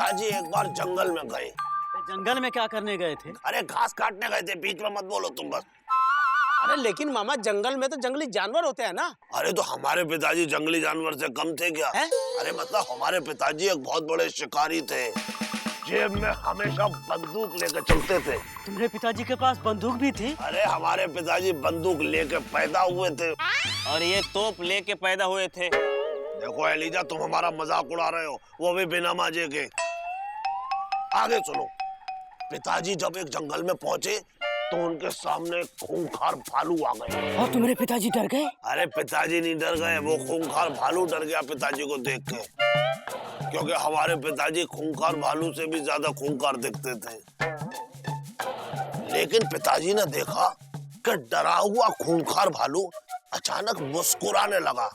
पिताजी एक बार जंगल में गए। जंगल में क्या करने गए थे? अरे घास काटने गए थे, बीच में मत बोलो तुम बस। अरे लेकिन मामा जंगल में तो जंगली जानवर होते हैं ना। अरे तो हमारे पिताजी जंगली जानवर से कम थे क्या? अरे मतलब हमारे पिताजी एक बहुत बड़े शिकारी थे, जेब में हमेशा बंदूक लेकर चलते थे। तुम्हारे पिताजी के पास बंदूक भी थी? अरे हमारे पिताजी बंदूक लेके पैदा हुए थे। और ये तोप लेके पैदा हुए थे। देखो एलिजा, तुम हमारा मजाक उड़ा रहे हो, वो भी बिना माजे के। आगे सुनो। पिताजी जब एक जंगल में पहुंचे तो उनके सामने खूंखार भालू आ गए। और तुम्हारे पिताजी डर गए? अरे पिताजी नहीं डर गए, वो खूंखार भालू डर गया पिताजी को देख के, क्योंकि हमारे पिताजी खूंखार भालू से भी ज्यादा खूंखार दिखते थे। लेकिन पिताजी ने देखा कि डरा हुआ खूंखार भालू अचानक मुस्कुराने लगा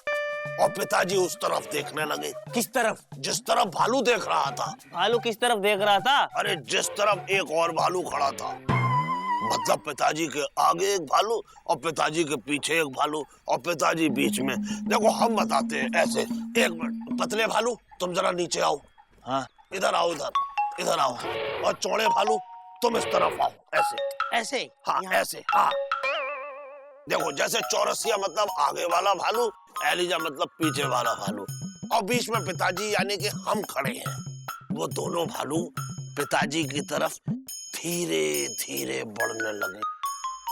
और पिताजी उस तरफ देखने लगे। किस तरफ? जिस तरफ भालू देख रहा था। भालू किस तरफ देख रहा था? अरे जिस तरफ एक और भालू खड़ा था। मतलब पिताजी के आगे एक भालू और पिताजी के पीछे एक भालू और पिताजी बीच में। देखो हम बताते हैं ऐसे। एक मिनट, पतले भालू तुम जरा नीचे आओ। हाँ, इधर आओ, इधर आओ। और चौड़े भालू तुम इस तरफ आओ। ऐसे ऐसे? हाँ ऐसे। हाँ देखो, जैसे चौरसिया मतलब आगे वाला भालू, एलिजा मतलब पीछे वाला भालू, और बीच में पिताजी यानी कि हम खड़े हैं। वो दोनों भालू पिताजी की तरफ धीरे धीरे बढ़ने लगे।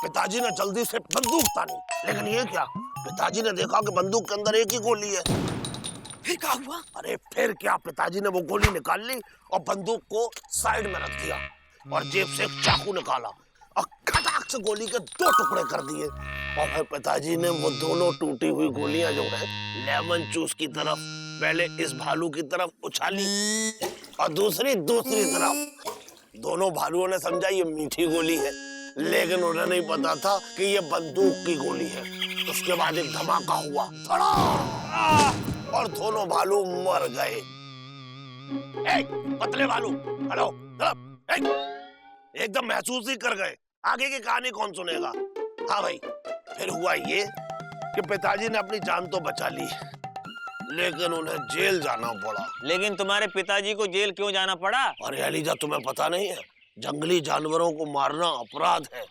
पिताजी ने जल्दी से बंदूक तानी, लेकिन ये क्या, पिताजी ने देखा कि बंदूक के अंदर एक ही गोली है। फिर क्या हुआ? अरे फिर क्या, पिताजी ने वो गोली निकाल ली और बंदूक को साइड में रख दिया और जेब से एक चाकू निकाला और खटाक से गोली के 2 टुकड़े कर दिए। और फिर पिताजी ने वो दोनों टूटी हुई गोलियां जो है लेमन जूस की तरफ, पहले इस भालू की तरफ उछाली और दूसरी तरफ। दोनों भालुओं ने समझा ये मीठी गोली है, लेकिन उन्हें नहीं पता था कि ये बंदूक की गोली है। उसके बाद एक धमाका हुआ, धड़ाम, और दोनों भालू मर गए। पतले भालू हेलो, एकदम महसूस ही कर गए। आगे की कहानी कौन सुनेगा? हाँ भाई, फिर हुआ ये कि पिताजी ने अपनी जान तो बचा ली, लेकिन उन्हें जेल जाना पड़ा। लेकिन तुम्हारे पिताजी को जेल क्यों जाना पड़ा? अरे एलिजा, तुम्हें पता नहीं है, जंगली जानवरों को मारना अपराध है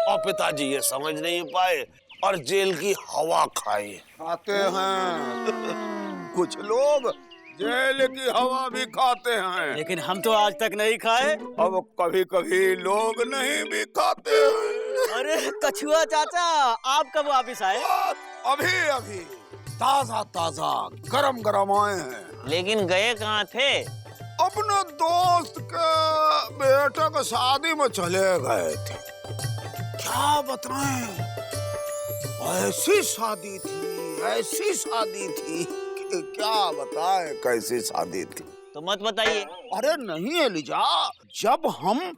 और पिताजी ये समझ नहीं पाए और जेल की हवा खाई। खाते हैं कुछ लोग जेल की हवा भी खाते हैं, लेकिन हम तो आज तक नहीं खाए। अब कभी कभी लोग नहीं भी खाते हैं। अरे कछुआ चाचा, आप कब वापिस आए? अभी अभी ताजा ताजा गरम गरम आए हैं। लेकिन गए कहाँ थे? अपने दोस्त के बेटे के शादी में चले गए थे। क्या बताएं, ऐसी शादी थी कि क्या बताएं कैसी शादी थी। तो मत बताइए। अरे नहीं एलिजा, जब हम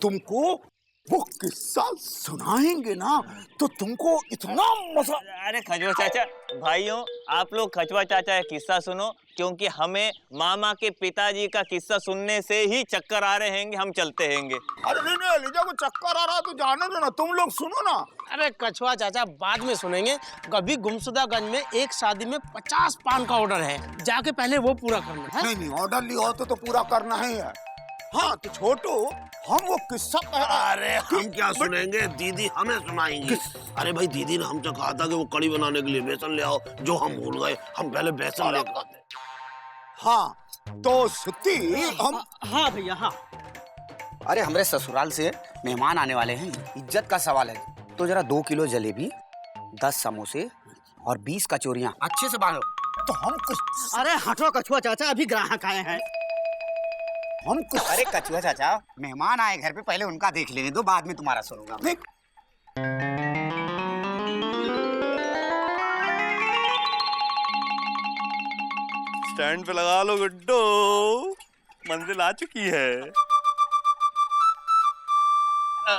तुमको वो किस्सा सुनाएंगे ना तो तुमको इतना मजा। अरे खचवा चाचा, भाइयों आप लोग खचवा चाचा का किस्सा सुनो, क्योंकि हमें मामा के पिताजी का किस्सा सुनने से ही चक्कर आ रहे हैं, हम चलते हैंगे। अरे नहीं एलिजा, को चक्कर आ रहा तो जाने दो ना, तुम लोग सुनो ना। अरे कछुआ चाचा बाद में सुनेंगे। कभी गुमशुदागंज में एक शादी में 50 पान का ऑर्डर है, जाके पहले वो पूरा करना है। नहीं ऑर्डर लिया हो तो पूरा करना ही है। हाँ तो छोटू, हम वो किस्सा अरे हम क्या सुनेंगे, दीदी हमें सुनाएंगी। अरे भाई, दीदी ने हमसे कहा था कि वो कड़ी बनाने के लिए बेसन ले आओ, जो हम भूल गए। हम पहले बेसन ले आते। हाँ तो सुती हम। हाँ भैया हाँ। अरे हमारे ससुराल से मेहमान आने वाले हैं, इज्जत का सवाल है। तो जरा 2 किलो जलेबी, 10 समोसे और 20 कचौरियां अच्छे से बांधो। तो हम कुछ। अरे हटो कछुआ चाचा, अभी ग्राहक आए हैं। हम कुछ। अरे कचुआ चाचा, मेहमान आए घर पे, पहले उनका देख लेने दो, बाद में तुम्हारा सुनूंगा। स्टैंड पे लगा लो गुड्डो, मंजिल आ चुकी है।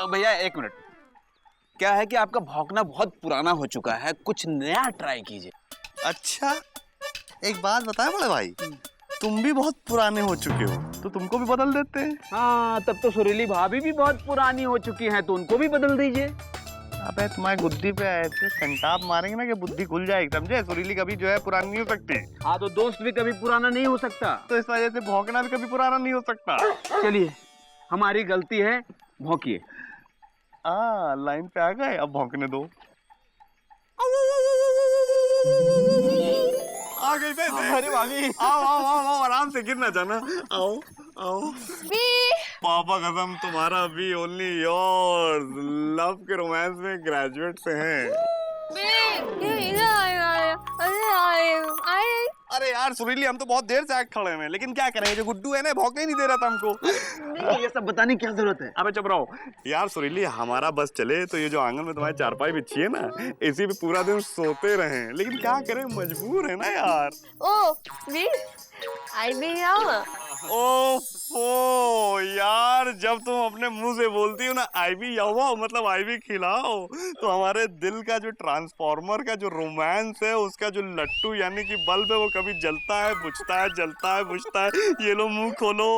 भैया एक मिनट, क्या है कि आपका भौंकना बहुत पुराना हो चुका है, कुछ नया ट्राई कीजिए। अच्छा, एक बात बताएं बड़े भाई, तुम भी बहुत पुराने हो चुके हो, तो तुमको भी बदल देते हैं। हाँ, तब तो सुरीली भाभी भी बहुत पुरानी हो चुकी हैं, तो उनको भी बदल दीजिए। अबे तुम्हारी बुद्धि पे ऐसे कंटाप मारेंगे ना कि बुद्धि खुल जाएगी, समझे? सुरीली कभी जो है पुरानी नहीं हो सकती। हाँ तो दोस्त भी कभी पुराना नहीं हो सकता। तो इस वजह से भौंकना भी कभी पुराना नहीं हो सकता। चलिए हमारी गलती है, भौंकिए। लाइन पे आ गए, अब भौंकने दो। आ गई भैंस। अरे भाभी आओ आओ आओ आओ, आराम से, गिर ना जाना। आओ आओ। पापा कसम तुम्हारा भी ओनली योर्स, लव के रोमांस में ग्रेजुएट से हैं। अरे यार सुरीली, हम तो बहुत देर से आके खड़े हैं, लेकिन क्या करें, जो गुड्डू है ना भौंकने ही नहीं दे रहा था हमको। ये सब बताने की क्या जरूरत है? अबे चुप रहो यार सुरीली, हमारा बस चले तो ये जो आंगन में तुम्हारी चारपाई बिछी है ना, इसी पे पूरा दिन सोते रहे, लेकिन क्या करें, मजबूर है ना यार। ओफो यार, जब तुम अपने मुंह से बोलती हो ना आईवी याओ मतलब आईवी खिलाओ, तो हमारे दिल का जो ट्रांसफॉर्मर का जो रोमांस है, उसका जो लट्टू यानी कि बल्ब है, वो कभी जलता है बुझता है, जलता है बुझता है। ये लो मुंह खोलो।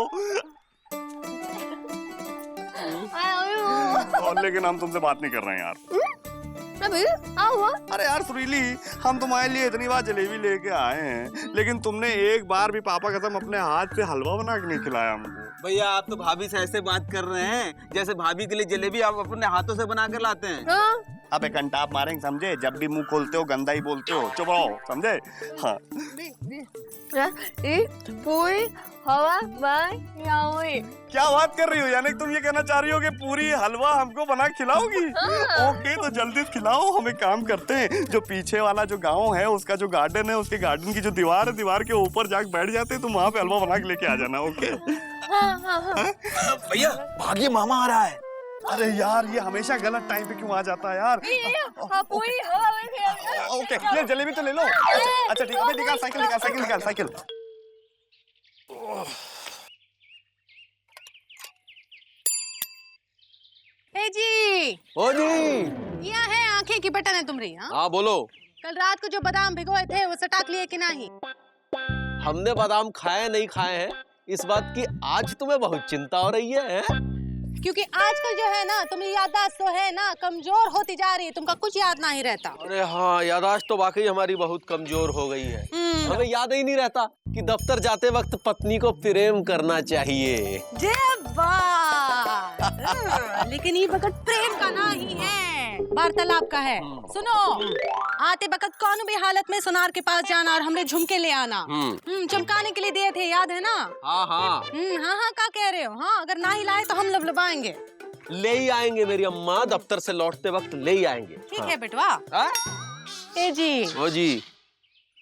और लेकिन हम तुमसे बात नहीं कर रहे हैं यार। अरे यार सुरीली, हम तुम्हारे लिए इतनी बार जलेबी लेके आए हैं, लेकिन तुमने एक बार भी पापा कसम अपने हाथ से हलवा बना के नहीं खिलाया हमको। भैया आप तो भाभी से ऐसे बात कर रहे हैं जैसे भाभी के लिए जलेबी आप अपने हाथों से बना कर लाते हैं। अबे कंटाप मारेंगे, समझे? जब भी मुंह खोलते हो गंदा ही बोलते हो, चुप रहो, समझे? हाँ। क्या बात कर रही हो? यानी तुम ये कहना चाह रही हो कि पूरी हलवा हमको बना खिलाओगी? ओके तो जल्दी खिलाओ। हम एक काम करते हैं, जो पीछे वाला जो गांव है, उसका जो गार्डन है, उसके गार्डन की जो दीवार है, दीवार के ऊपर जाके बैठ जाते हैं, तुम वहाँ पे हलवा बना के लेके आ जाना। ओके भैया भाग्य मामा आ रहा है। अरे यार, ये हमेशा गलत टाइम पे क्यों आ जाता है यार? ओके ये जलेबी तो ले लो। अच्छा ठीक है, निकाल साइकिल, निकाल साइकिल, निकाल साइकिल। जी ओ जी, यह है आंखें की बटन है तुम्हारी। हाँ बोलो। कल रात को जो बादाम भिगोए थे वो सटाक लिए कि नहीं? हमने बादाम खाए नहीं खाए हैं, इस बात की आज तुम्हें बहुत चिंता हो रही है? क्योंकि आजकल जो है ना, तुम्हारी याददाश्त तो है ना कमजोर होती जा रही है, तुमका कुछ याद नहीं रहता। अरे हाँ, याददाश्त तो वाकई हमारी बहुत कमजोर हो गई है। हमें याद ही नहीं रहता कि दफ्तर जाते वक्त पत्नी को प्रेम करना चाहिए। लेकिन ये वक्त प्रेम का नहीं है, वार्तालाप का है। सुनो, आते वक्त कौन भी हालत में सोनार के पास जाना और हमने झुमके ले आना, चमकाने के लिए दिए थे, याद है ना? हाँ हाँ हाँ हाँ, क्या कह रहे हो? हाँ, अगर ना ही लाए तो हम लबलबाएंगे। ले ही आएंगे मेरी अम्मा, दफ्तर से लौटते वक्त ले ही आएंगे। ठीक है बेटवा। ए जी, ओ जी,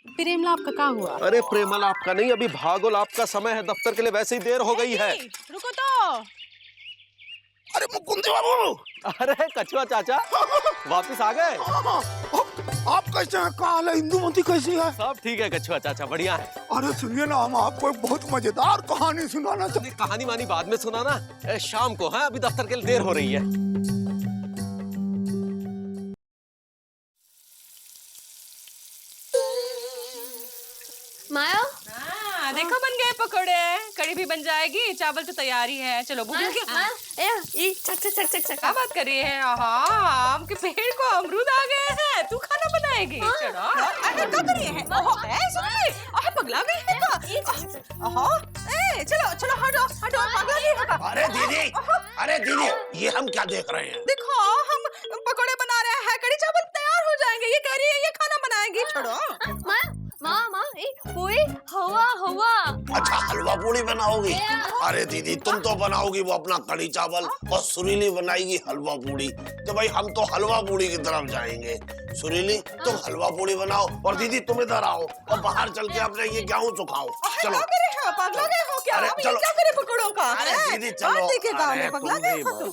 प्रेमलाप का क्या हुआ? अरे प्रेमलाप का नहीं, अभी भागोलाप का समय है, दफ्तर के लिए वैसे ही देर हो गई है। रुको तो। अरे मुकुंदी बाबू, अरे कछुआ चाचा वापिस आ गए। आप कैसे हैं? क्या हाल है? इंदुमती कैसी है? सब ठीक है कछुआ चाचा, बढ़िया है। अरे सुनिए ना, हम आपको एक बहुत मजेदार कहानी सुनाना चाहते। कहानी वानी बाद में सुनाना, शाम को है, अभी दफ्तर के लिए देर हो रही है। माया, देखो बन गए पकोड़े, कड़ी भी बन जाएगी, चावल तो तैयारी है। चलो भूख लगी? क्या बात कर रही है? आम के पेड़ को अमरूद आ गए हैं, तू खाना बनाएगी? चलो। अरे क्या कर रही है? पगला गई है चलो चलो, हटो हटो, पगला गई है। अरे दीदी, ये हम क्या देख रहे हैं? देखो, हम पकोड़े बना रहे हैं, कड़ी चावल तैयार हो जाएंगे। ये कह रही है ये खाना बनाएगी। छोड़ो। मामा, पूरी हवा हवा। अच्छा, हलवा पूड़ी बनाओगी? अरे दीदी, तुम तो बनाओगी वो अपना कड़ी चावल और सुरीली बनाएगी हलवा पूड़ी। तो भाई हम तो हलवा पूड़ी की तरफ जाएंगे। सुरीली तुम हलवा पूड़ी बनाओ और दीदी तुम इधर आओ और बाहर चल के अपने ये गेहूं सुखाओ। चलो। पगला गए हो क्या? अरे चलो, क्या करे पकड़ों का? अरे दीदी चलो। पगला गए हो तुम?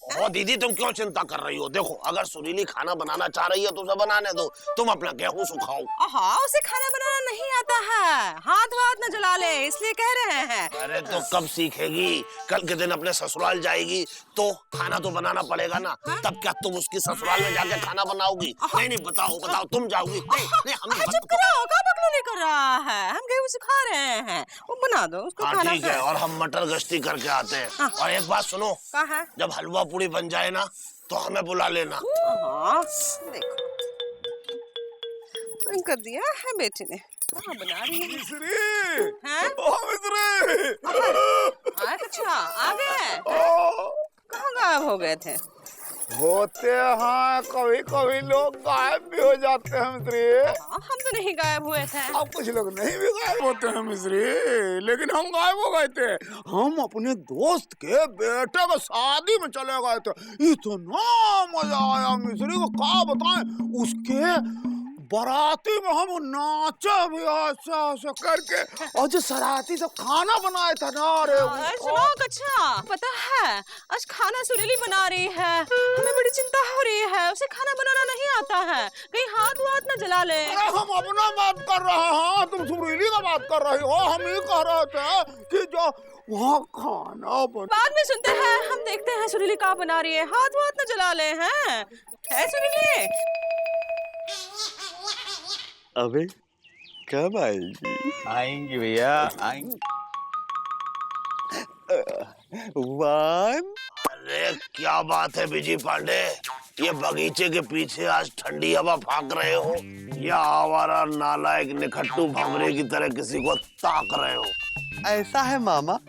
ओ दीदी, तुम क्यों चिंता कर रही हो? देखो, अगर सुरीली खाना बनाना चाह रही है तो उसे बनाने दो, तुम अपना गेहूं सुखाओ। हाँ, उसे खाना बनाना नहीं आता है, हाथ न जला ले, इसलिए कह रहे हैं। अरे तो कब सीखेगी? कल के दिन अपने ससुराल जाएगी तो खाना तो बनाना पड़ेगा ना। तब क्या तुम उसकी ससुराल में जाके खाना बनाओगी? नहीं, बताओ तुम जाओगी? नहीं, हम चुप करो, क्या बकलोली कर रहा है? हम गेहूं सुखा रहे हैं, वो बना दो उसको खाना। ठीक है, और हम मटर गश्ती करके आते हैं। और एक बात सुनो, जब हलवा पूड़ी बन जाए ना तो हमें बुला लेना। हाँ देखो कर दिया है बेटी ने। कहाँ बना रही है? हैं? अच्छा आ गए। कहाँ गायब हो गए थे? होते हैं कभी कभी लोग गायब भी हो जाते हैं मिस्री। हम तो नहीं गायब हुए थे। अब कुछ लोग नहीं भी गायब होते हैं मिस्री, लेकिन हम गायब हो गए थे। हम अपने दोस्त के बेटे को शादी में चले गए थे। इतना मजा आया मिस्री को क्या बताएं। उसके बाराती में हम नाचे भी ऐसा ऐसा करके, और जो सराती सब खाना बनाए था ना, अरे सुनो कच्छा, पता है आज खाना सुरीली बना रही है। हमें बड़ी चिंता हो रही है, उसे खाना बनाना नहीं आता है, कहीं हाथ वाथ न जला ले। अरे हम अपना बात कर रहे हैं, तुम सुरीली का बात कर रही हो। हम ये कह रहे थे कि जो वहाँ खाना बाद में सुनते हैं, हम देखते हैं सुरीली क्या बना रही है। हाथ वाथ न जला ले हैं है सुरीली। अबे कब आएगी? आएंगी भैया आएंगी। वन। अरे क्या बात है विजय पांडे, ये बगीचे के पीछे आज ठंडी हवा भाग रहे हो या आवारा नालायक निखट्टू भंवरे की तरह किसी को ताक रहे हो? ऐसा है मामा,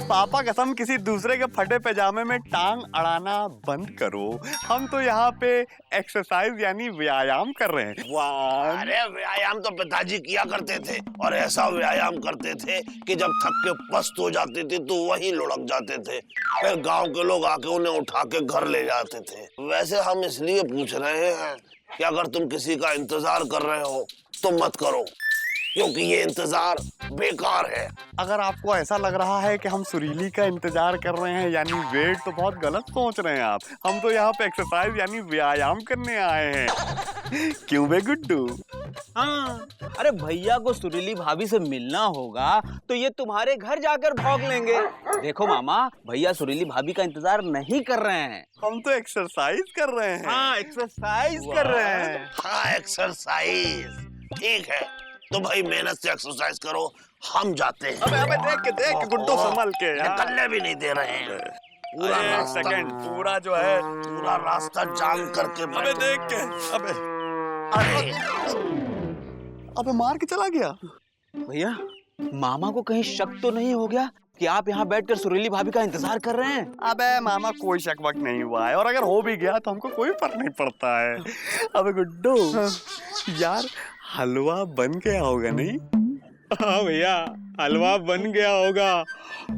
पापा कसम किसी दूसरे के फटे पैजामे में टांग अड़ाना बंद करो। हम तो यहाँ पे एक्सरसाइज यानी व्यायाम कर रहे हैं। अरे व्यायाम तो पिताजी किया करते थे, और ऐसा व्यायाम करते थे कि जब थक के पस्त हो जाते थे तो वहीं लुढ़क जाते थे। फिर गांव के लोग आके उन्हें उठा के घर ले जाते थे। वैसे हम इसलिए पूछ रहे हैं कि अगर तुम किसी का इंतजार कर रहे हो तो मत करो, क्योंकि ये इंतजार बेकार है। अगर आपको ऐसा लग रहा है कि हम सुरीली का इंतजार कर रहे हैं यानी वेट, तो बहुत गलत सोच रहे हैं आप। हम तो यहाँ पे एक्सरसाइज यानी व्यायाम करने आए हैं। क्यों बे गुड्डू? हाँ, अरे भैया को सुरीली भाभी से मिलना होगा तो ये तुम्हारे घर जाकर भौंक लेंगे। देखो मामा, भैया सुरीली भाभी का इंतजार नहीं कर रहे हैं, हम तो एक्सरसाइज कर रहे हैं। हाँ एक्सरसाइज कर रहे हैं। हाँ एक्सरसाइज ठीक है, तो भाई मेहनत से एक्सरसाइज करो, हम जाते हैं। अबे देख गुड्डू संभल के निकलने भी नहीं दे रहे हैं। पूरा रास्ता, सेकंड पूरा जो है पूरा रास्ता जाम करके। अबे देख के, अबे मार के चला गया। भैया मामा को कहीं शक तो नहीं हो गया कि आप यहाँ बैठकर सुरीली भाभी का इंतजार कर रहे हैं? अबे मामा कोई शक वक नहीं हुआ है, और अगर हो भी गया तो हमको कोई फर्क नहीं पड़ता है। अबे गुड्डू यार हलवा बन गया होगा नहीं? हाँ भैया हलवा बन गया होगा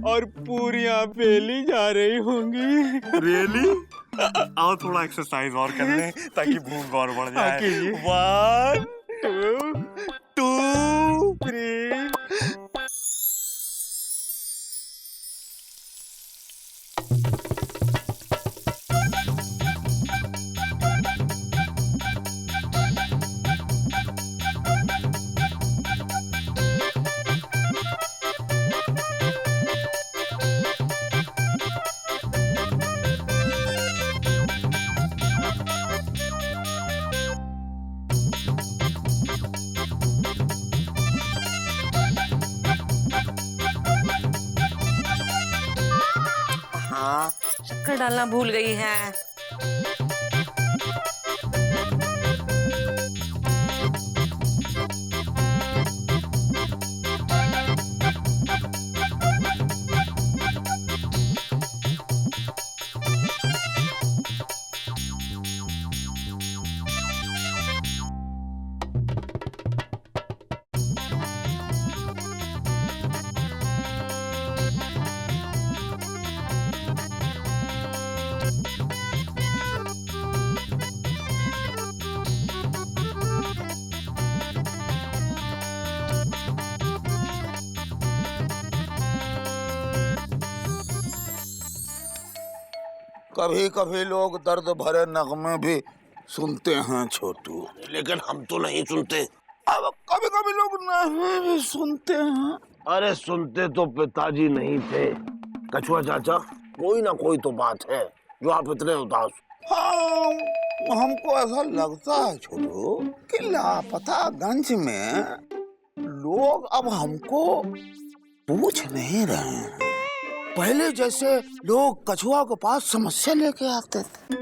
और पूरियां बेली जा रही होंगी। रियली? आओ थोड़ा एक्सरसाइज और कर लें ताकि भूख और बढ़ जाए। 1 2 3। शक्कर डालना भूल गई है। कभी कभी लोग दर्द भरे नगमे भी सुनते हैं छोटू, लेकिन हम तो नहीं सुनते। अब कभी कभी लोग नहीं भी सुनते हैं। अरे सुनते तो पिताजी नहीं थे। कछुआ चाचा, कोई ना कोई तो बात है जो आप इतने उदास। हाँ, हमको ऐसा लगता है छोटू कि लापतागंज में लोग अब हमको पूछ नहीं रहे हैं। पहले जैसे लोग कछुआ के पास समस्या लेके आते थे।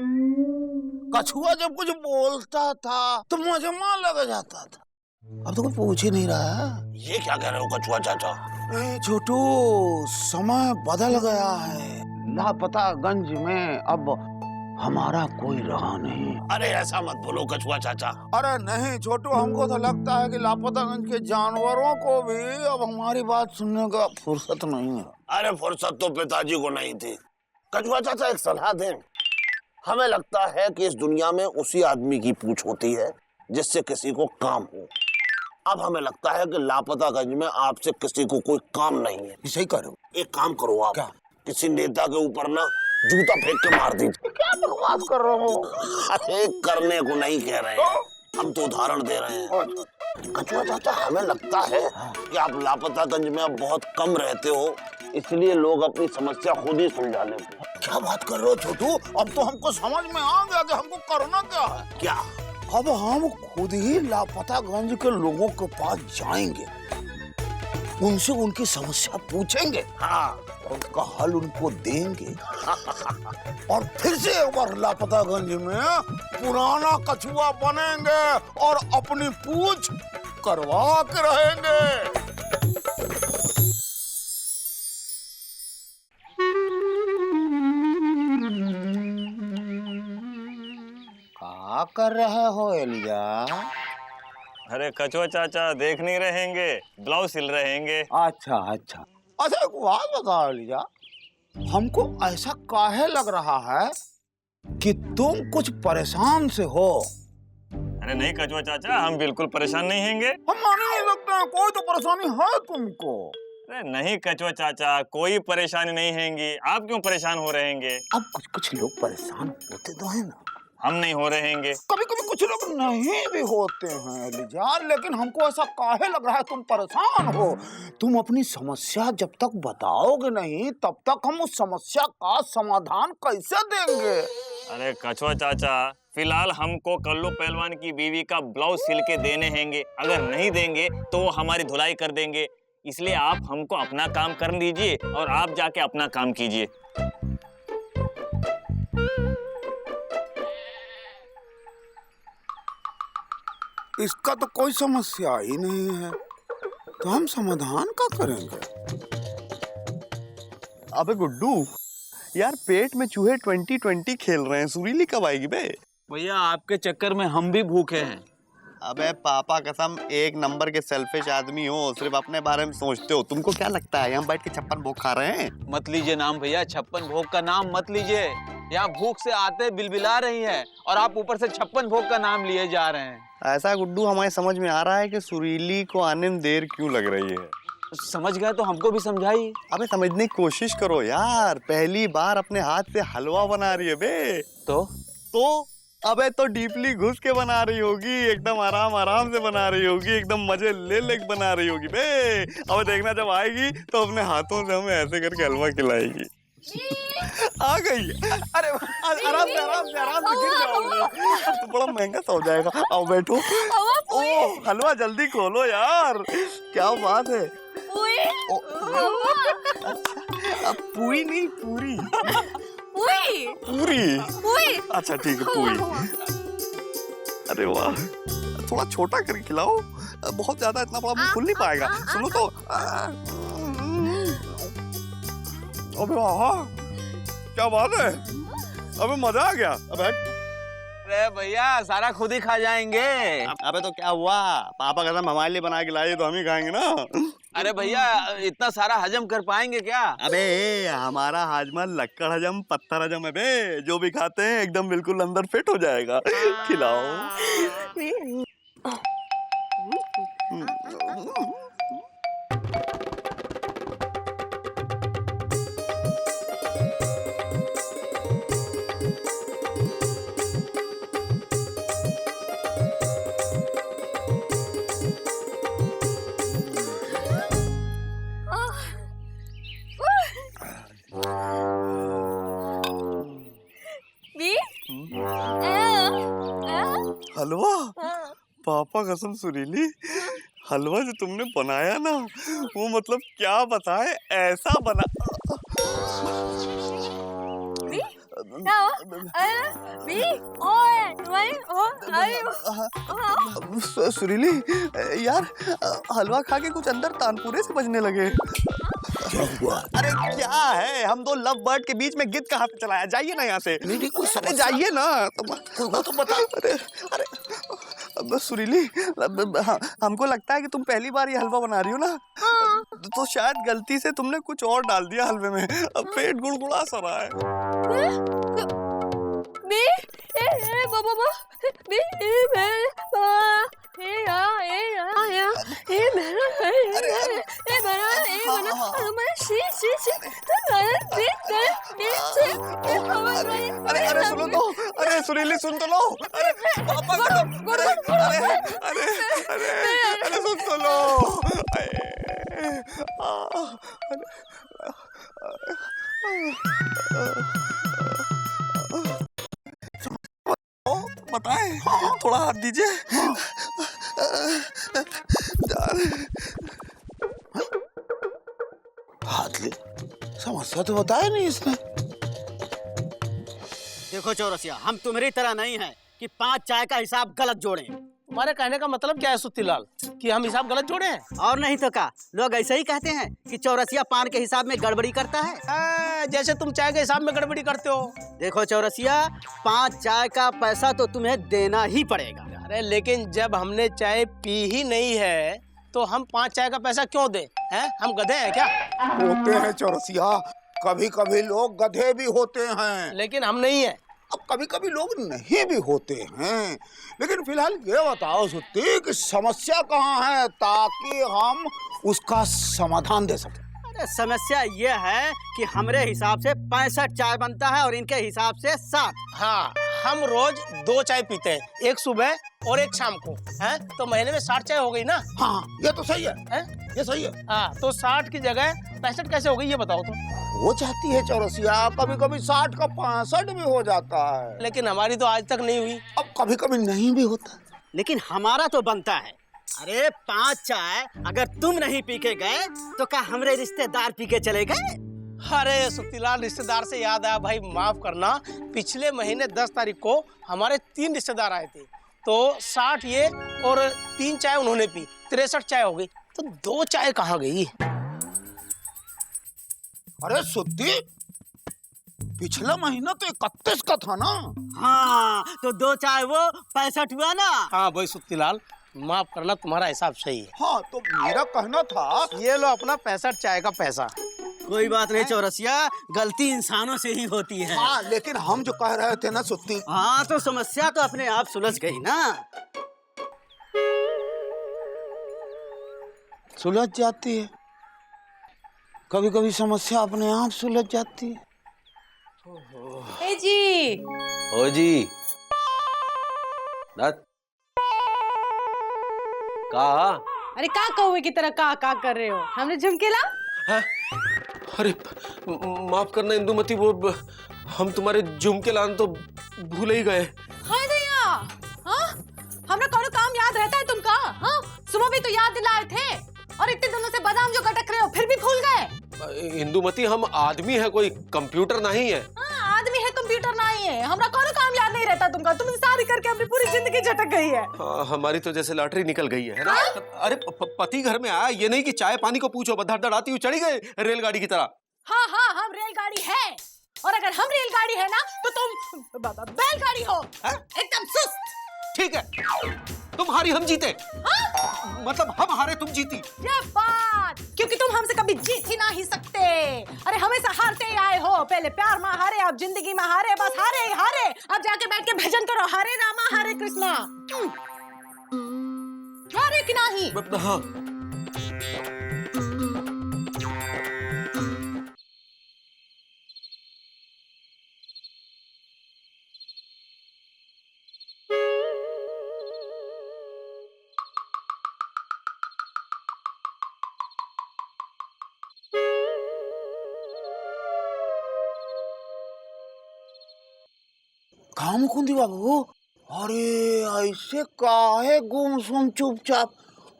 कछुआ जब कुछ बोलता था तो मजमा लग जाता था। अब तो कोई पूछ ही नहीं रहा है। ये क्या कह रहे हो कछुआ चाचा? छोटू, समय बदल गया है। लापतागंज में अब हमारा कोई रहा नहीं। अरे ऐसा मत बोलो कछुआ चाचा। अरे नहीं छोटू, हमको तो लगता है कि लापतागंज के जानवरों को भी अब हमारी बात सुनने का फुर्सत नहीं है। अरे फुर्सत तो पिताजी को नहीं थी। कछुआ चाचा एक सलाह दें। हमें लगता है कि इस दुनिया में उसी आदमी की पूछ होती है जिससे किसी को काम हो। अब हमें लगता है कि लापतागंज में आपसे किसी को कोई काम नहीं है। सही करो। एक काम करो आप, क्या? किसी नेता के ऊपर ना जूता फेंक के मार दीजिए। क्या बकवास कर रहे हो? अरे करने को नहीं कह रहे हैं, हम तो उदाहरण दे रहे हैं। कछुआ चाचा, हमें लगता है कि आप लापतागंज में अब बहुत कम रहते हो, इसलिए लोग अपनी समस्या खुद ही सुलझा लेते हैं। क्या बात कर रहे हो छोटू? अब तो हमको समझ में आ गया कि हमको करना क्या है। क्या? अब हम खुद ही लापतागंज के लोगों के पास जाएंगे, उनसे उनकी समस्या पूछेंगे, हाँ, और उसका हल उनको देंगे। और फिर से एक बार लापतागंज में पुराना कछुआ बनेंगे और अपनी पूछ करवा के रहेंगे। क्या कर रहे हो एलिया? अरे कछुआ चाचा देख नहीं रहेंगे, ब्लाउज सिल रहेंगे। अच्छा अच्छा अच्छा, एक बात बताओ एलिया, हमको ऐसा काहे लग रहा है कि तुम कुछ परेशान से हो? अरे नहीं कछुआ चाचा, हम बिल्कुल परेशान नहीं होंगे। हम मान नहीं सकते हैं, कोई तो परेशानी है तुमको। अरे नहीं कछुआ चाचा, कोई परेशानी नहीं होगी। आप क्यों परेशान हो रहेंगे? अब कुछ कुछ लोग परेशान होते तो है ना। हम नहीं हो रहेंगे। कभी कभी कुछ लोग नहीं भी होते हैं एलिजा, लेकिन हमको ऐसा काहे लग रहा है तुम परेशान हो? तुम अपनी समस्या जब तक बताओगे नहीं तब तक हम उस समस्या का समाधान कैसे देंगे? अरे कछुआ चाचा, फिलहाल हमको कल्लू पहलवान की बीवी का ब्लाउज सिल के देने होंगे। अगर नहीं देंगे तो वो हमारी धुलाई कर देंगे। इसलिए आप हमको अपना काम कर दीजिए और आप जाके अपना काम कीजिए। इसका तो कोई समस्या ही नहीं है, तो हम समाधान का करेंगे? अबे गुड्डू, यार पेट में चूहे 2020 खेल रहे हैं, सुरीली कब आएगी बे? भैया आपके चक्कर में हम भी भूखे हैं। अबे पापा कसम, एक नंबर के सेल्फिश आदमी हो, सिर्फ अपने बारे में सोचते हो। तुमको क्या लगता है हम बैठ के 56 भोग खा रहे हैं? मत लीजिए नाम भैया, 56 भोग का नाम मत लीजिए। यहाँ भूख से आते बिलबिला रही है और आप ऊपर से 56 भोग का नाम लिए जा रहे हैं। ऐसा गुड्डू हमें समझ में आ रहा है कि सुरीली को आने में देर क्यों लग रही है। समझ गए तो हमको भी समझाइए। अबे समझने की कोशिश करो यार, पहली बार अपने हाथ से हलवा बना रही है बे। तो अबे तो डीपली घुस के बना रही होगी, एकदम आराम आराम से बना रही होगी, एकदम मजे ले ले बना रही होगी बे। अब देखना जब आएगी तो अपने हाथों से हमें ऐसे करके हलवा खिलाएगी। आ गई। अरे आराम से गिर जाओगे, तो बड़ा महंगा सा हो जाएगा। आओ बैठो। ओ हलवा जल्दी खोलो यार, क्या बात है। अब पूरी नहीं, पूरी पूरी। अच्छा ठीक है, पूरी। अरे वाह, थोड़ा छोटा करके खिलाओ, बहुत ज्यादा इतना बड़ा खुल नहीं पाएगा। सुनो तो, अबे वाह क्या बात है, अबे मजा आ गया। अरे भैया सारा खुद ही खा जाएंगे। अबे तो क्या हुआ, पापा कसम हमारे लिए बना के लाए तो हम ही खाएंगे ना। अरे भैया इतना सारा हजम कर पाएंगे क्या? अबे हमारा हाजमा लक्कड़ हजम पत्थर हजम है बे, जो भी खाते हैं एकदम बिल्कुल अंदर फिट हो जाएगा। खिलाओ। हलवा, पापा कसम सुरीली, हलवा जो तुमने बनाया ना वो मतलब क्या बताए, ऐसा बना। बी क्या हो अरे बी ओए तुम्हारी ओ आई सुरीली यार, हलवा खा के कुछ अंदर तानपुरे से बजने लगे। अरे क्या है, हम दो लव बर्ड के बीच में गिद्ध कहाँ पे चलाया? जाइए ना यहाँ से। नहीं कुछ अरे जाइए ना। तो बता। अरे अब सुरीली, हमको लगता है कि तुम पहली बार ये हलवा बना रही हो ना। तो शायद गलती से तुमने कुछ और डाल दिया हलवे में। अब पेट गुड़गुड़ा सा रहा है। बी ए बाबा बी अरे सुनो तो, अरे सुरीली सुन तो लो। अरे अरे सुन तो लो। बताएं, थोड़ा हाथ दीजिए। हाथ ले, समस्या तो बताया नहीं इसने। देखो चौरसिया, हम तुम्हारी तरह नहीं है कि 5 चाय का हिसाब गलत जोड़ें। तुम्हारे कहने का मतलब क्या है सुत्तीलाल, कि हम हिसाब गलत जोड़े हैं? और नहीं तो क्या, लोग ऐसे ही कहते हैं कि चौरसिया पान के हिसाब में गड़बड़ी करता है। जैसे तुम चाय के हिसाब में गड़बड़ी करते हो। देखो चौरसिया, 5 चाय का पैसा तो तुम्हें देना ही पड़ेगा। अरे लेकिन जब हमने चाय पी ही नहीं है तो हम 5 चाय का पैसा क्यों दे? हैं, हम गधे हैं क्या? होते हैं चौरसिया, कभी कभी लोग गधे भी होते हैं, लेकिन हम नहीं है। अब कभी कभी लोग नहीं भी होते हैं। लेकिन फिलहाल ये बताओ सुत्ती कि समस्या कहाँ है, ताकि हम उसका समाधान दे सकें। अरे समस्या ये है कि हमारे हिसाब से 65 चाय बनता है और इनके हिसाब से 7। हाँ, हम रोज 2 चाय पीते हैं, एक सुबह और एक शाम को। हैं, तो महीने में 60 चाय हो गई ना। हाँ ये तो सही है, हैं? ये सही है। हाँ, तो 60 की जगह 65 कैसे हो गई ये बताओ तुम। हो जाती है चौरसिया, कभी कभी 60 का 65 भी हो जाता है। लेकिन हमारी तो आज तक नहीं हुई। अब कभी कभी नहीं भी होता, लेकिन हमारा तो बनता है। अरे 5 चाय अगर तुम नहीं पी के गए तो क्या हमारे रिश्तेदार पी के चले गए? अरे सुत्तीलाल, रिश्तेदार से याद आया भाई, माफ करना। पिछले महीने 10 तारीख को हमारे 3 रिश्तेदार आए थे, तो 60 ये और 3 चाय उन्होंने पी, 63 चाय हो गई। तो 2 चाय कहाँ गई? अरे सुत्ती, पिछला महीना तो 31 का था ना। हाँ, तो 2 चाय वो 65 हुआ ना। हाँ भाई सुत्तीलाल, माफ करना, तुम्हारा हिसाब सही है। हाँ, तो मेरा कहना था, ये लो अपना 65 चाय का पैसा। कोई बात नहीं चौरसिया, गलती इंसानों से ही होती है। हाँ, लेकिन हम जो कह रहे थे ना सुत्ती। हाँ, तो समस्या तो अपने आप सुलझ गई ना। सुलझ जाती है, कभी कभी समस्या अपने आप सुलझ जाती है। ए जी, ओ जी नत का अरे का कौवे की तरह का कर रहे हो? हमने झुमके ला। है? अरे माफ करना इंदुमती, वो हम तुम्हारे झुमके लाने तो भूल ही गए। हाय दया, हाँ? हमरा कोनो काम याद रहता है तुमका? हाँ? सुबह भी तो याद दिलाए थे, और इतने दिनों से बादाम जो गटक रहे हो फिर भी भूल गए। इंदुमती, हम आदमी है, कोई कंप्यूटर नहीं है। हाँ, आदमी है, कंप्यूटर नहीं है। हमरा कोनो काम याद नहीं रहता तुमका। तुम शादी करके अपनी पूरी जिंदगी झटक गई है। हाँ, हमारी तो जैसे लॉटरी निकल गई है ना। अरे पति घर में आया, ये नहीं कि चाय पानी को पूछो, धड़ आती हुई चढ़ी गए रेलगाड़ी की तरह। हाँ हाँ, हम रेलगाड़ी है, और अगर हम रेलगाड़ी है ना तो तुम बैलगाड़ी हो, एकदम सुस्त। ठीक है, तुम हारी हम जीते। हाँ? मतलब हम हारे तुम जीती। ये बात, क्योंकि तुम हमसे कभी जीत ही ना ही सकते। अरे हमेशा हारते ही आए हो, पहले प्यार में हारे, अब जिंदगी में हारे, बस हारे ही हारे। अब जाके बैठ के भजन करो, हरे रामा हरे कृष्णा। हारे कि नहीं? हाँ। कहाँ मुकुंदी बाबू? अरे ऐसे काहे गुमसुम चुपचाप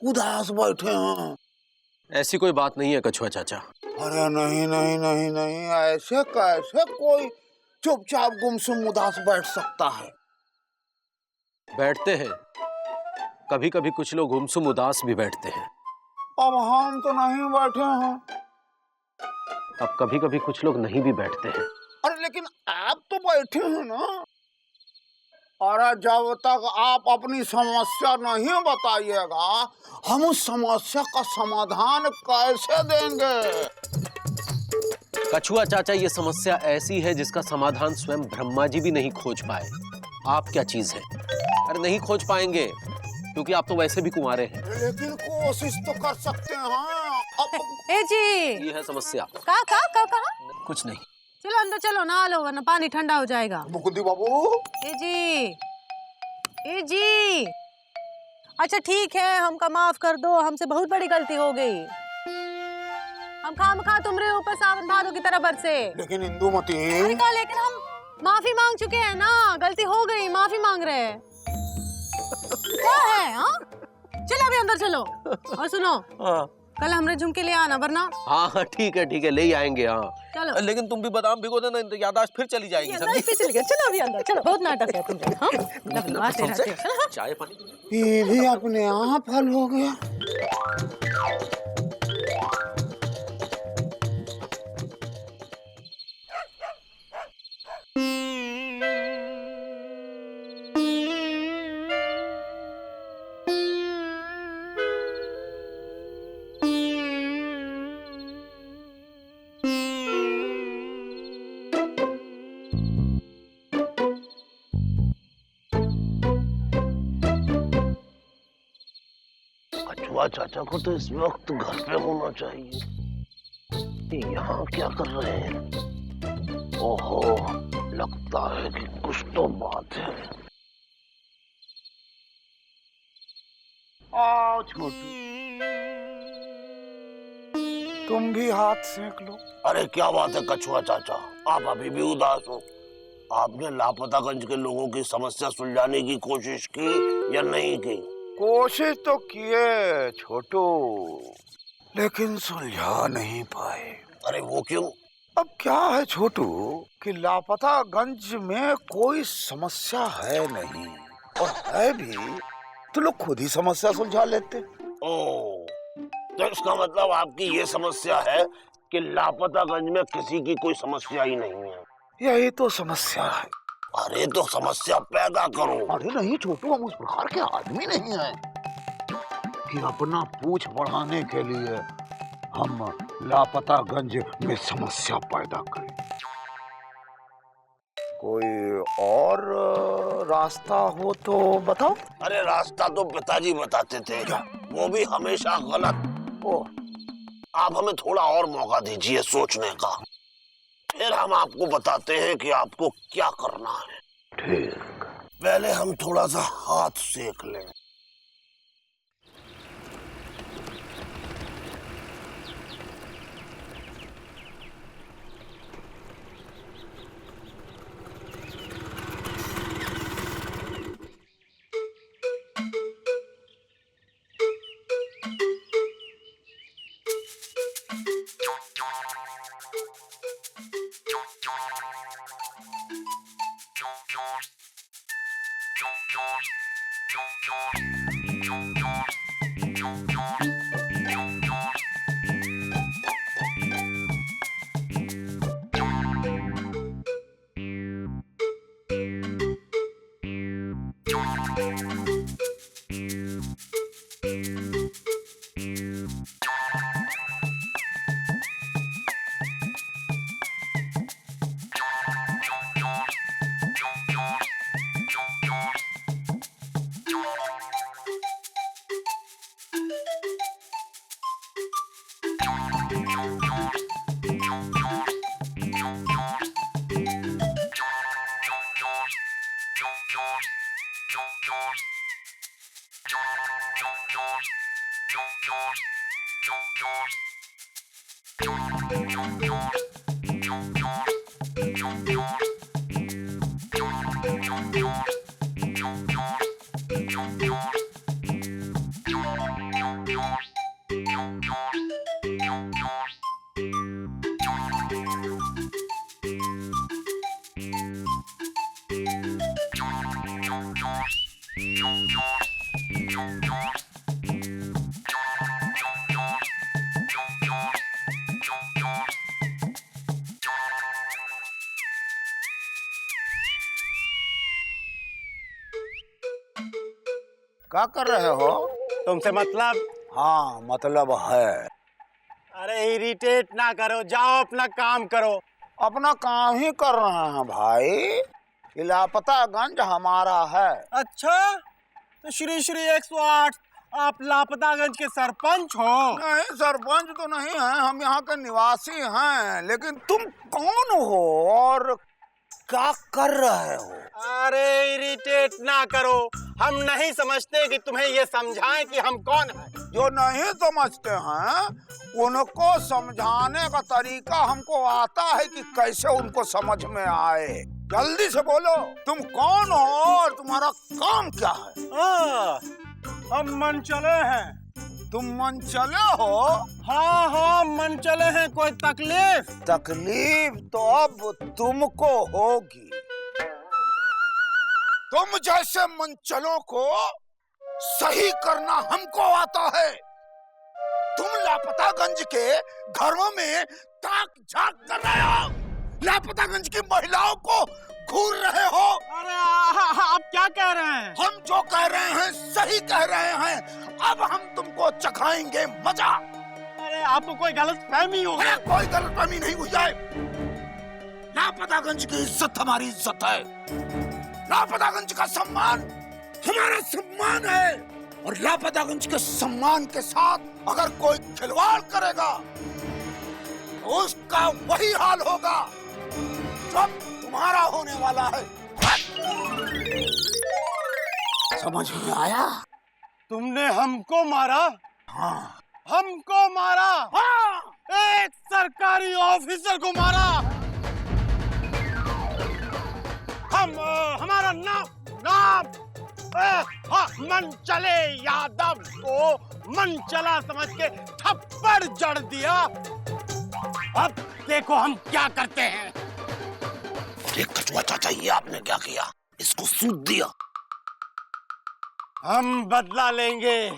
उदास बैठे हैं? ऐसी कोई बात नहीं है कछुआ चाचा, अरे नहीं नहीं नहीं नहीं, ऐसे कैसे कोई चुपचाप गुमसुम उदास बैठ सकता है? बैठते हैं, कभी कभी कुछ लोग गुमसुम उदास भी बैठते हैं। अब हम तो नहीं बैठे हैं। अब कभी कभी कुछ लोग नहीं भी बैठते हैं। अरे लेकिन आप तो बैठे हैं ना। अरे जब तक आप अपनी समस्या नहीं बताइएगा, हम उस समस्या का समाधान कैसे देंगे? कछुआ चाचा, ये समस्या ऐसी है जिसका समाधान स्वयं ब्रह्मा जी भी नहीं खोज पाए। आप क्या चीज है? अरे नहीं खोज पाएंगे, क्योंकि आप तो वैसे भी कुंवारे हैं। लेकिन कोशिश तो कर सकते हैं। ए जी, ये है समस्या। का कुछ नहीं। चलो अंदर चलो, नहा लो वरना पानी ठंडा हो जाएगा। मुकुंदी बाबू। ए जी, अच्छा ठीक है, हमका माफ कर दो, हमसे बहुत बड़ी गलती हो गई। हम खामखा तुम्हारे ऊपर सावन भादों की तरह बरसे। लेकिन इंदुमती, लेकिन हम माफी मांग चुके हैं ना, गलती हो गई, माफी मांग रहे हैं। क्या है? हाँ चलो अभी अंदर चलो। और सुनो, हाँ कल हमरे झुमके ले आना, वरना हाँ ठीक है, ले आएंगे। हाँ चलो। लेकिन तुम भी बादाम भिगो देना, तो याददाश्त फिर चली जाएगी। चलो अभी अंदर चलो, बहुत नाटक है तुम। हाँ? चाय पानी ये भी अपने आप हल हो गया। कछुआ चाचा को तो इस वक्त घर पे होना चाहिए। ये यहाँ क्या कर रहे हैं? ओहो, लगता है कि कुछ तो बात है। आओ छोटू, तुम भी हाथ सेक लो। अरे क्या बात है कछुआ चाचा, आप अभी भी उदास हो? आपने लापतागंज के लोगों की समस्या सुलझाने की कोशिश की या नहीं की? कोशिश तो किए छोटू, लेकिन सुलझा नहीं पाए। अरे वो क्यों? अब क्या है छोटू कि लापतागंज में कोई समस्या है नहीं, और है भी तो लोग खुद ही समस्या सुलझा लेते। ओ, तो इसका मतलब आपकी ये समस्या है कि लापतागंज में किसी की कोई समस्या ही नहीं है। यही तो समस्या है। अरे तो समस्या पैदा करो। अरे नहीं छोटू, हम उस प्रकार के आदमी नहीं हैं कि अपना पूछ बढ़ाने के लिए हम लापतागंज में समस्या पैदा करें। कोई और रास्ता हो तो बताओ। अरे रास्ता तो पिताजी बताते थे। क्या? वो भी हमेशा गलत। ओ, आप हमें थोड़ा और मौका दीजिए सोचने का, फिर हम आपको बताते हैं कि आपको क्या करना है। ठीक। पहले हम थोड़ा सा हाथ सेक लें। क्या कर रहे हो? तुमसे मतलब? हाँ मतलब है। अरे इरिटेट ना करो, जाओ अपना काम करो। अपना काम ही कर रहे हैं भाई। ये लापतागंज हमारा है। अच्छा, तो श्री श्री 108 आप लापतागंज के सरपंच हो? नहीं सरपंच तो नहीं है, हम यहाँ के निवासी हैं। लेकिन तुम कौन हो और क्या कर रहे हो? अरे इरिटेट ना करो, हम नहीं समझते कि तुम्हें ये समझाएं कि हम कौन हैं। जो नहीं समझते हैं उनको समझाने का तरीका हमको आता है कि कैसे उनको समझ में आए। जल्दी से बोलो, तुम कौन हो और तुम्हारा काम क्या है? हम मन चले हैं। तुम मन चले हो? हाँ हाँ मन चले हैं। कोई तकलीफ? तकलीफ तो अब तुमको होगी। तुम जैसे मनचलों को सही करना हमको आता है। तुम लापतागंज के घरों में ताक झांक कर रहे हो, लापतागंज की महिलाओं को घूर रहे हो। अरे आप क्या कह रहे हैं? हम जो कह रहे हैं सही कह रहे हैं। अब हम तुमको चखाएंगे मजा। अरे आपको कोई गलतफहमी हो गई। कोई गलतफहमी नहीं हुई है। लापतागंज की इज्जत हमारी इज्जत है। लापतागंज का सम्मान हमारा सम्मान है। और लापतागंज के सम्मान के साथ अगर कोई खिलवाड़ करेगा तो उसका वही हाल होगा जो तुम्हारा होने वाला है। समझ में आया? तुमने हमको मारा? हाँ। हमको मारा? हाँ। एक सरकारी ऑफिसर को मारा? हमारा नाम हाँ, मनचले यादव को मनचला समझ के थप्पड़ जड़ दिया। अब देखो हम क्या करते हैं। कछुआ चाचा, ये आपने क्या किया? इसको सूद दिया। हम बदला लेंगे,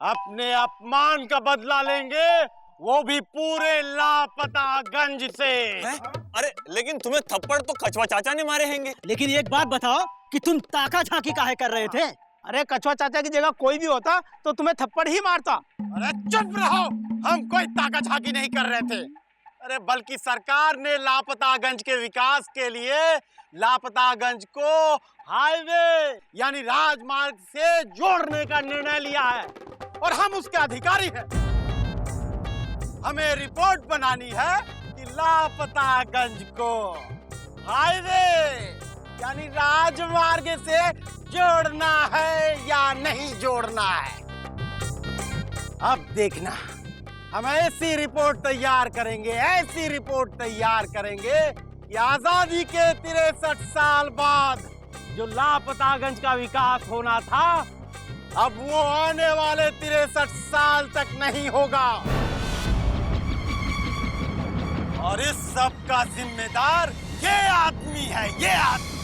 अपने अपमान का बदला लेंगे, वो भी पूरे लापतागंज से। अरे लेकिन तुम्हें थप्पड़ तो कछुआ चाचा ने मारे होंगे। लेकिन एक बात बताओ कि तुम ताका झांकी काहे कर रहे थे? अरे कछुआ चाचा की जगह कोई भी होता तो तुम्हें थप्पड़ ही मारता। अरे चुप रहो, हम कोई ताका झांकी नहीं कर रहे थे। अरे बल्कि सरकार ने लापतागंज के विकास के लिए लापतागंज को हाईवे यानी राजमार्ग से जोड़ने का निर्णय लिया है और हम उसके अधिकारी हैं। हमें रिपोर्ट बनानी है कि लापतागंज को हाईवे यानी राजमार्ग से जोड़ना है या नहीं जोड़ना है। अब देखना, हम ऐसी रिपोर्ट तैयार करेंगे, ऐसी रिपोर्ट तैयार करेंगे कि आजादी के 63 साल बाद जो लापतागंज का विकास होना था अब वो आने वाले 63 साल तक नहीं होगा। और इस सब का जिम्मेदार ये आदमी है, ये आदमी।